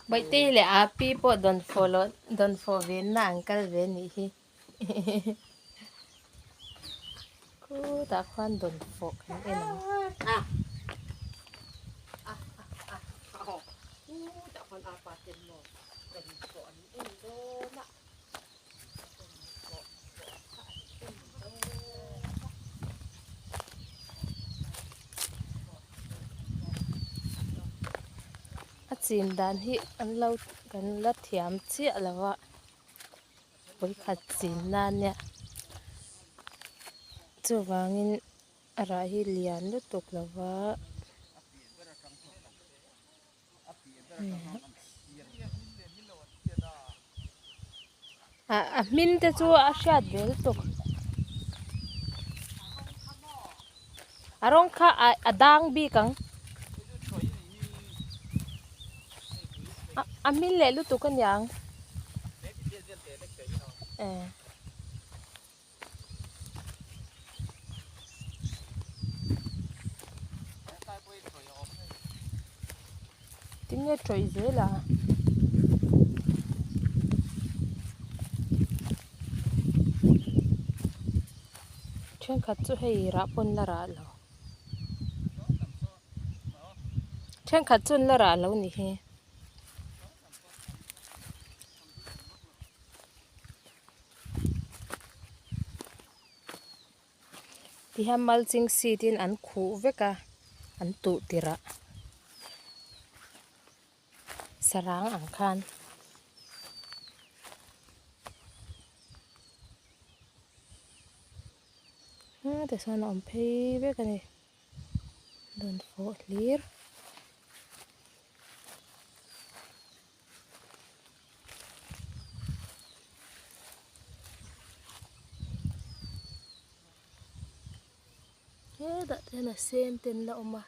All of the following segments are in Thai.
Bây tê lệ people don't follow na uncle về nhỉ hi. Cứ ta khoan don't follow cái em nào. Chín đàn hi ăn lâu gần lát thiam chia là vợ. Bây khát chín nan nha. Chú vangin ra hi lian lu tục là vợ. Min te chú asiat bel tục. Arong kha adang bi kang. Min le lu tục kan yang. Tiếng nghe trời dễ là. Chuyện khát chú hay rã pon là rã lâu. Chuyện khát chú là rã lâu nè he. Thì ham mal chinh si tin ăn khu với cả ăn tụ tira. Sarang ang khan. Để sao nó pay với cái này. Don't fall clear. That then the same thing la oma.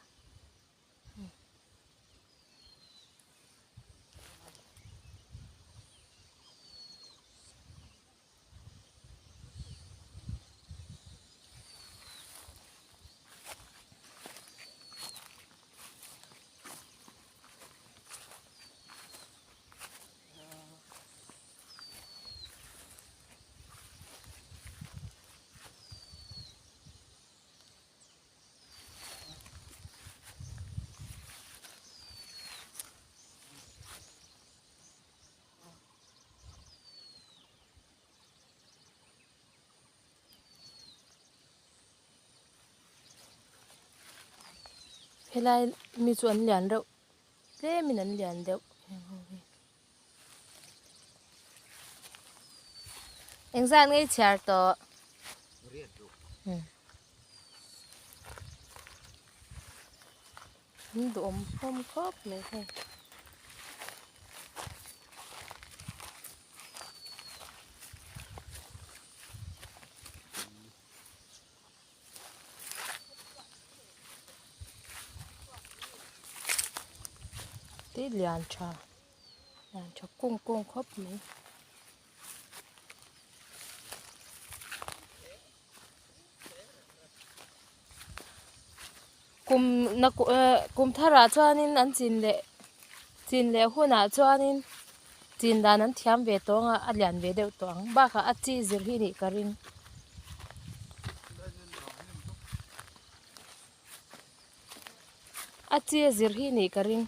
Helai mi chuan lian reuh. Thế mình ăn lian reuh. Anh ra ngay chả to. Đốm phong khóc này thôi. Tí lian cha cung cung khóc này. Kum thara chuanin an chin le huna chuanin chin dan an thiam ve tonga a lian ve deuh tawng ba kha a chi zir hi ni karing a chi zir hi ni karing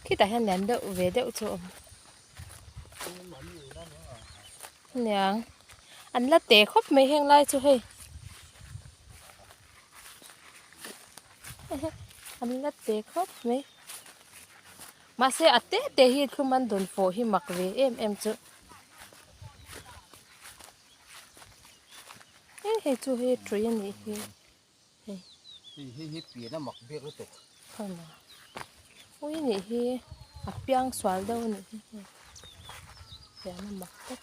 khi ta hen lian deuh ve deuh chu niang an la te khop mai heng lai chu hei anh lát té khóc mấy mà sẽ ở té té hi không ăn đồn phổ hi mặc về em chứ hey chú hey trôi này hi pia nó mặc biết nó tục không à ôi này hi à piang xoal đâu này để nó mặc tất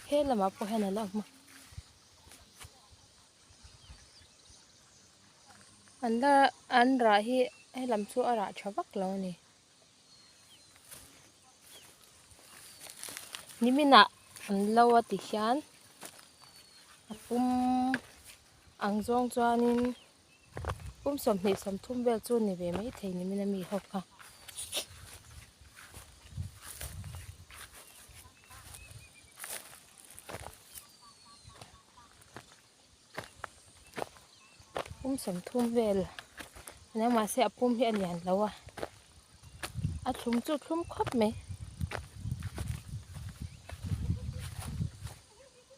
hết là mà po hay là lắm mà anh ra hi hay làm chỗ ở ra cho vắt lâu nè นี่มินะอันเล่าว่าติฉันปุ่มอังจงจวนนินปุ่มสมเหตุสมทุ่มเบลจูนนี่เวไม่เทนี่มินะมีหกค่ะปุ่มสมทุ่มเบลอันนี้มาเสียปุ่มที่อันยันแล้วอ่ะอัดทุ่มจุดทุ่มครบไหม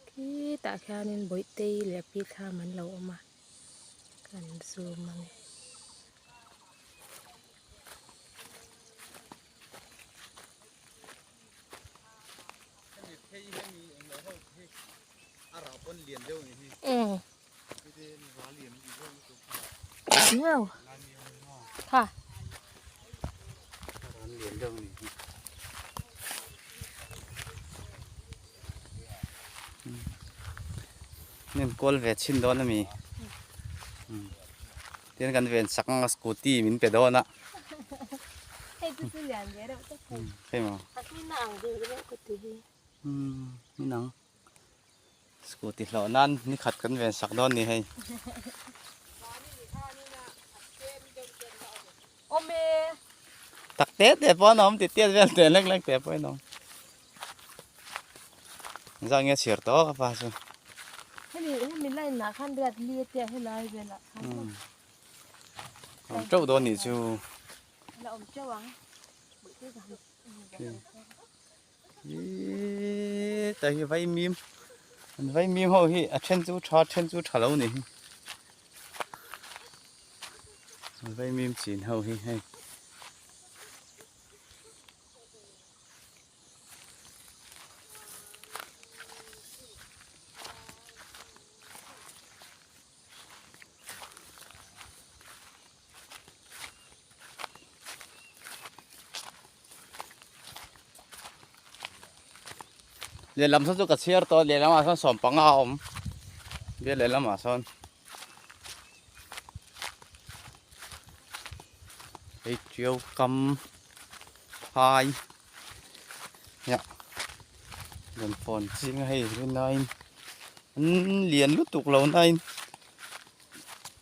ที่ตาแค่นี้บ่อยตีเหลือปีท่ามันเราออกมากันซูมมันเนี่ยค่ะเนี่ยกอลเวชินโดนนะมีเดี๋ยวกันเวนสักสกูตี้มินเป็ดโดนนะให้ตัวเหลืองเยอะเลยก็คือใช่ไหมอันนี้หนังดูแล้วก็ตีนี่นังสกูตี้เหล่านั้นนี่ขัดกันเวนสักโดนนี่ให้โอเมตักเตะแต่ป้อนน้องติดเตี้ยเวนแต่เล็กๆแต่ป้อนน้องจะเงี้ยเสียตัวกับป้าซูให้มีไล่หนาขั้นเดือดเลียเตี้ยให้ไล่เวลาเจ้าโดนนี่จูเราอมเจ้าวังแต่ไว้มีมไว้มีมเขาที่เช่นจูชาแล้วนี่ไว้มีมจีนเขาที่ให้เรียนลำซ้อนจุกเชียร์ตัวเรียนลำมาซ้อนสมปังเอาเรียนลำมาซ้อนไอเจียวกำพายเนี่ยเดินฝนจริงให้เรื่องนั้นเรียนรู้ตุกเราใน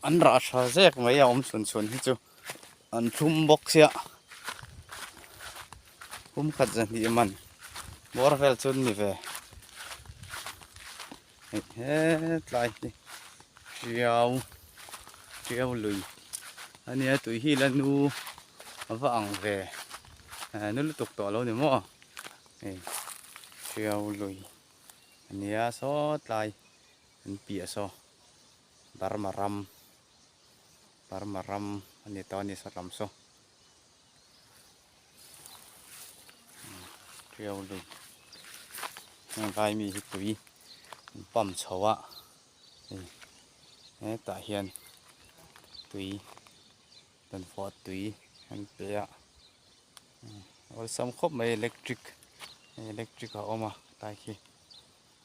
อันราชาเจ๊กไม่ยอมส่วนที่จูอันชุ่มบกเสียผมขัดจังที่มันบอร์เฟลชนนี่เว้ยเฮ้ยไล่เจียวลุยอันนี้ตัวฮีแล้วนูว่าอังเว้ยนู่นตุกตัวเราเนี่ยมั้งเจียวลุยอันนี้สดไล่อันเปียสบาร์มารำอันนี้ตอนนี้สลัมโซเจียวลุยยังไปมีตุยปั๊มเฉาะนี่ตาเฮียนตุยตันฟอดตุยอันเปียเอาสัมคบไม่อิเล็กทริกเอามาตายขี้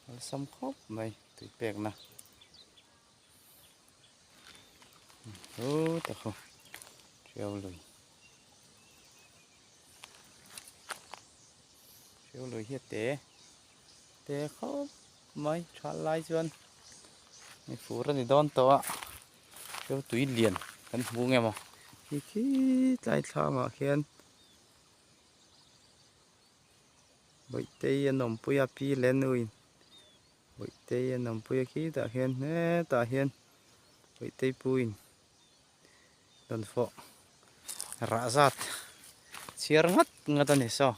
เอาสัมคบไม่ตุยเปียกนะโอ้ตะเขาเจียวลุยเฮียเตะเขาไม่ชาลายจวนนี่ฟูรันนี่โดนตัวเจ้าตุยเลียนกันบูไงมั้งขี้ใจทำมาเขียนใบเตยนมปุยปีเล่นอุ้ยใบเตยนมปุยขี้ตาเขียนตาเขียนใบเตยปุยโดนฟอราซัดเชียร์งัดนี่ซอ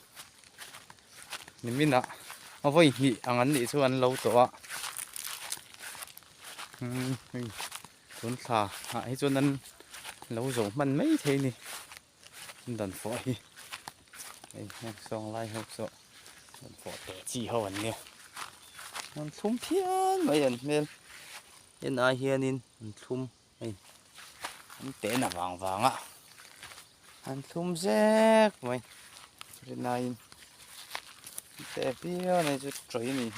นี่มินะเอาไว้นี่อันนี้ส่วนเราตัวส่วนขาไอ้ส่วนนั้นเราส่งมันไม่เท่นี่ดันฝอยไอ้สองไล่หกโซ่ดันฝอยแต่จีเขาวันเนี่ยมันทุ่มเพี้ยนไม่เห็นเมลเห็นอาเฮียนินมันทุ่มไอ้มันเตะหน้าวางอ่ะมันทุ่มแซกไม่เห็นนายแต่เพี้ยนในจุดใจนี่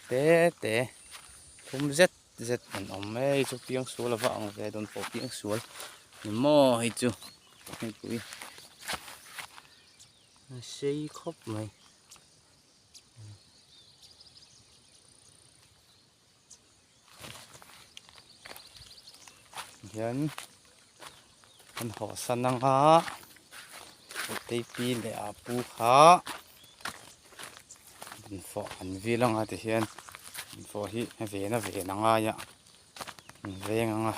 เตะทุ่มเจ็ดมันอมไม่จุดเพียงสวยแล้วว่าอังเวดนฝอยเพียงสวยนี่โม่ให้จุให้ปุย xây khóc mày hiện anh họ săn năng á tây pi lệ pu khá anh phò anh vi lăng á thì hiện anh phò hi về nó về năng á ya về ngang á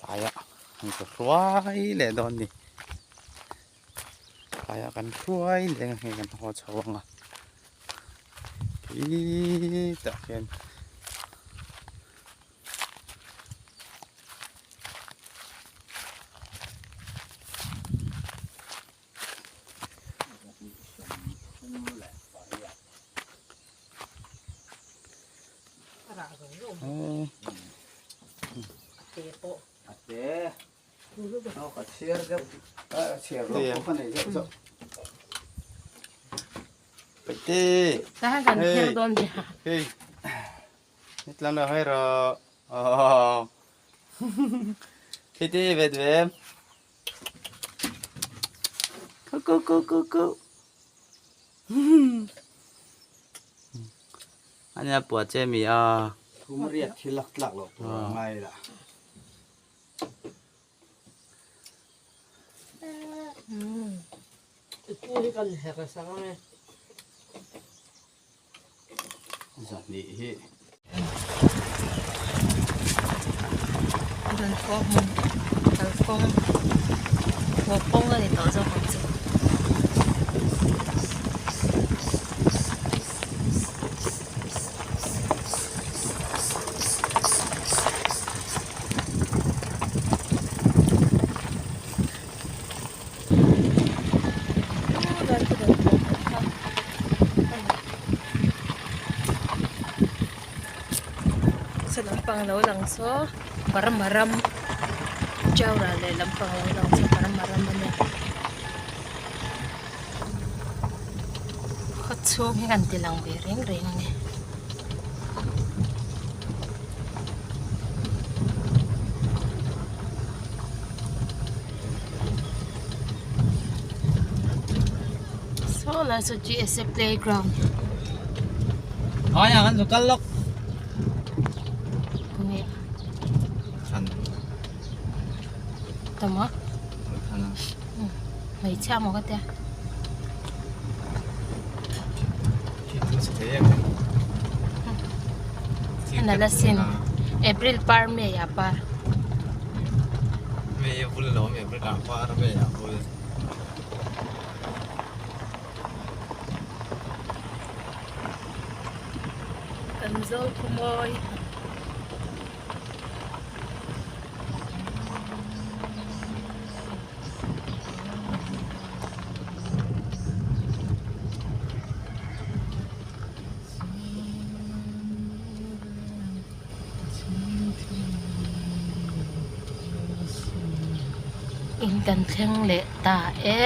lại á anh có xoay lệ đòn đi lại á cần xoay lệ ngang cần họ cháu ngang ý tập hiện Ate, nó có share được, share rồi, có phần này rất rộng. đi taกันเที่ยวโดนจ้ะ hey hết lần nào hay rồi đi đi về về em cô anh nhà bùa chơi mì à Cú mà riết thì lắc lắc rồi, ngay là. Ui con hẹp là sao này? Giật nị hi. เดินฟองมันเดินฟองหัวฟองอะไรต่อจะความจริงLampang law lang so maram jauh lah le lampang law lang so maram mana khatso ngi kan tilang be reng ni so na so GSA playground oh ya kan suka lok kuni kan tama kan mai cha mo ka te thế ana la sin April par me ya par me ya pul lo me pul ka par me ya pul Kamzol kumoy in kan theng le ta e